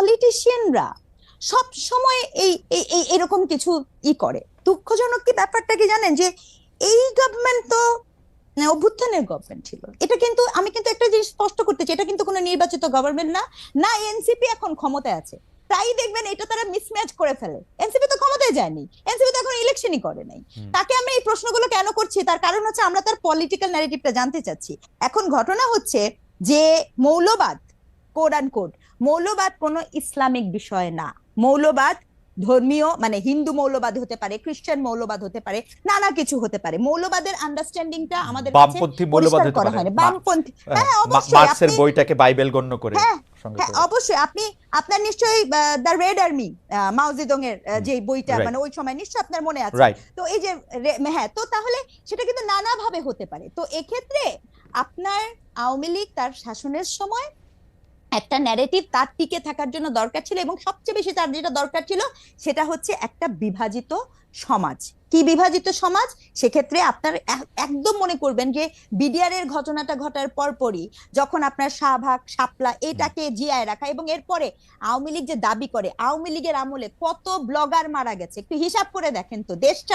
পলিটিশিয়ানরা সব সময় এরকম কিছু করে। দুঃখজনক কি ব্যাপারটা কি জানেন, যে এই গভর্নমেন্ট তো অভ্যুত্থানের গভর্নমেন্ট ছিল, এটা কিন্তু আমি কিন্তু একটা জিনিস স্পষ্ট করতে চাই, এটা কিন্তু কোনো নির্বাচিত গভর্নমেন্ট না, না এনসিপি এখন ক্ষমতায় আছে। তাই দেখবেন এটা তারা মিসম্যাচ করে ফেলে, এনসিপি তো ক্ষমতায় যায়নি, এনসিপি তো এখন ইলেকশনই করে নাই। তাকে আমরা এই প্রশ্নগুলো কেন করছি, তার কারণ হচ্ছে আমরা তার পলিটিক্যাল ন্যারেটিভটা জানতে চাচ্ছি। এখন ঘটনা হচ্ছে যে মৌলবাদ, কোড অ্যান্ড কোড, মৌলবাদ কোনো ইসলামিক বিষয় না। মৌলবাদ ধর্মীয়, মানে হিন্দু মৌলবাদ হতে পারে, খ্রিস্টান মৌলবাদ হতে পারে, নানা কিছু হতে পারে। মৌলবাদের আন্ডারস্ট্যান্ডিংটা আমাদের কাছে বামপন্থী মৌলবাদ পরিষ্কার হতে করা পারে, হয়নি। বামপন্থী, হ্যাঁ অবশ্যই মার্কসের আপনি, বইটাকে বাইবেল গণ্য করে হ্যাঁ সঙ্গে হ্যাঁ করে। অবশ্যই আপনি, আপনার নিশ্চয়ই দ্য রেড আর্মি, মাও জেদং এর যে বইটা, Right. মানে ওই সময় নিশ্চয়ই আপনার মনে আছে। রাইট। তো এই যে হ্যাঁ, তো তাহলে সেটা কিন্তু নানাভাবে হতে পারে। তো এক্ষেত্রে আপনার আওয়ামী লীগ তার শাসনের সময় একটা ন্যারেটিভ তার টিকে থাকার জন্য দরকার ছিল, এবং সবচেয়ে বেশি তার যেটা দরকার ছিল সেটা হচ্ছে একটা বিভাজিত সমাজ। কি বিভাজিত সমাজ? সেক্ষেত্রে আপনার একদম মনে করবেন যে বিডিআর এর ঘটনাটা ঘটার পরপরই যখন আপনার শাহবাগ শাপলা এটাকে জিয়ায় রাখা, এবং এরপরে আওয়ামী লীগ যে দাবি করে আওয়ামী লীগের আমলে কত ব্লগার মারা গেছে, একটু হিসাব করে দেখেন তো, দেশটা